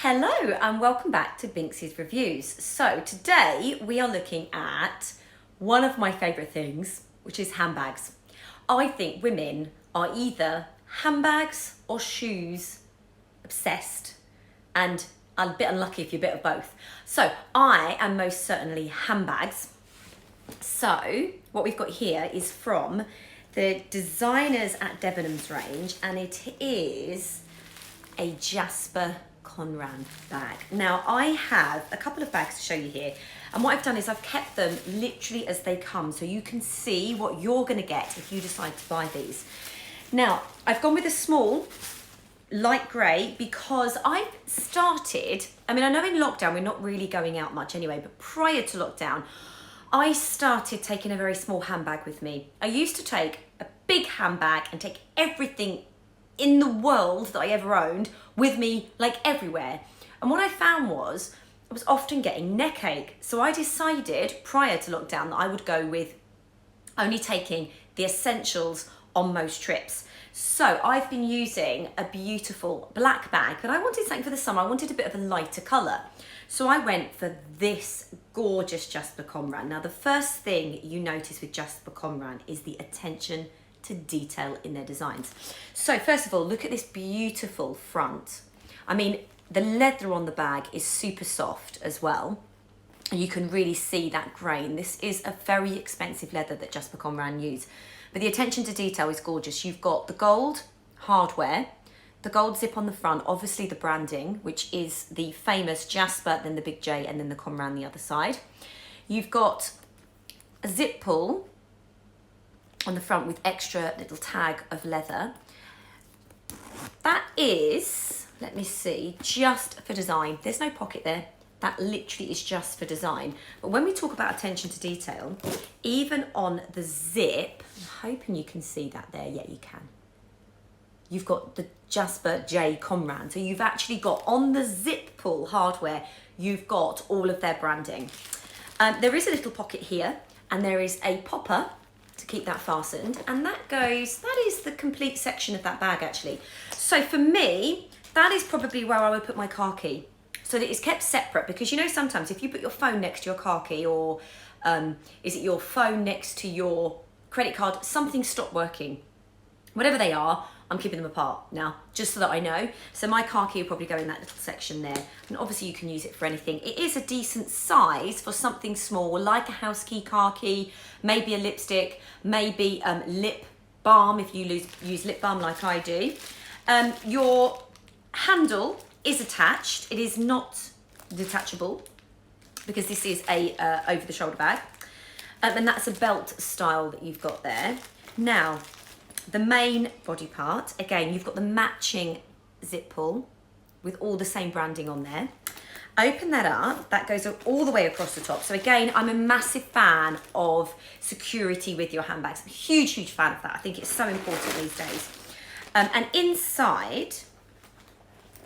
Hello and welcome back to Binksy's Reviews. So today we are looking at one of my favourite things, which is handbags. I think women are either handbags or shoes obsessed, and a bit unlucky if you're a bit of both. So I am most certainly handbags. So what we've got here is from the designers at Debenhams range, and it is a Jasper Conran bag. Now I have a couple of bags to show you here, and what I've done is I've kept them literally as they come so you can see what you're going to get if you decide to buy these. Now I've gone with a small light grey because I've started, I know in lockdown we're not really going out much anyway, but prior to lockdown I started taking a very small handbag with me. I used to take a big handbag and take everything in the world that I ever owned with me, like everywhere. And what I found was I was often getting neck ache. So I decided prior to lockdown that I would go with only taking the essentials on most trips. So I've been using a beautiful black bag, but I wanted something for the summer. I wanted a bit of a lighter colour. So I went for this gorgeous Jasper Conran. Now the first thing you notice with Jasper Conran is the attention to detail in their designs. So first of all, look at this beautiful front. The leather on the bag is super soft as well. You can really see that grain. This is a very expensive leather that Jasper Conran use, but the attention to detail is gorgeous. You've got the gold hardware, the gold zip on the front, obviously the branding, which is the famous Jasper, then the big J, and then the Conran the other side. You've got a zip pull on the front with extra little tag of leather. That is, let me see, just for design. There's no pocket there. That literally is just for design. But when we talk about attention to detail, even on the zip, I'm hoping you can see that there. Yeah, you can. You've got the Jasper J Conran. So you've actually got on the zip pull hardware, you've got all of their branding. There is a little pocket here, and there is a popper to keep that fastened, and that is the complete section of that bag actually. So for me, that is probably where I would put my car key, so that it's kept separate, because sometimes if you put your phone next to your car key, or is it your phone next to your credit card, something stopped working. Whatever they are, I'm keeping them apart now, just so that I know. So my car key will probably go in that little section there. And obviously you can use it for anything. It is a decent size for something small, like a house key, car key, maybe a lipstick, maybe lip balm if you use lip balm like I do. Your handle is attached. It is not detachable because this is a over-the-shoulder bag. And that's a belt style that you've got there. Now, the main body part, again, you've got the matching zip pull with all the same branding on there. Open that up, that goes all the way across the top. So again, I'm a massive fan of security with your handbags. I'm a huge, huge fan of that. I think it's so important these days. And inside,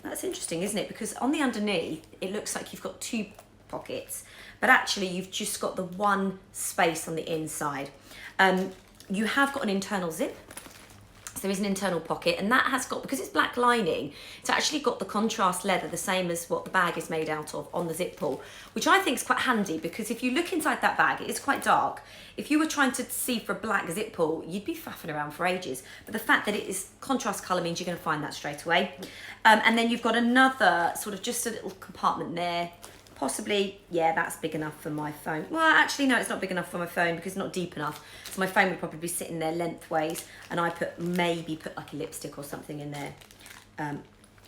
that's interesting, isn't it? Because on the underneath, it looks like you've got two pockets, but actually you've just got the one space on the inside. You have got an internal zip. There is an internal pocket, and that has got, because it's black lining, it's actually got the contrast leather, the same as what the bag is made out of on the zip pull, which I think is quite handy, because if you look inside that bag, it is quite dark. If you were trying to see for a black zip pull, you'd be faffing around for ages. But the fact that it is contrast colour means you're going to find that straight away. And then you've got another sort of just a little compartment there. Possibly, yeah, that's big enough for my phone. Well, actually, no, it's not big enough for my phone because it's not deep enough. So my phone would probably be sitting there lengthways, and I maybe put like a lipstick or something in there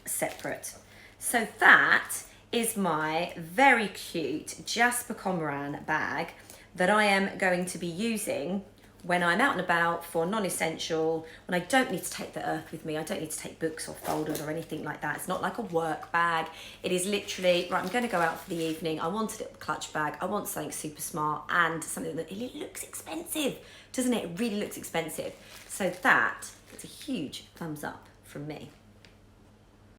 separate. So that is my very cute Jasper Conran bag that I am going to be using when I'm out and about for non-essential, when I don't need to take the earth with me. I don't need to take books or folders or anything like that. It's not like a work bag. It is literally, right, I'm going to go out for the evening. I want a little clutch bag. I want something super smart and something that, it looks expensive, doesn't it? It really looks expensive. So that is a huge thumbs up from me.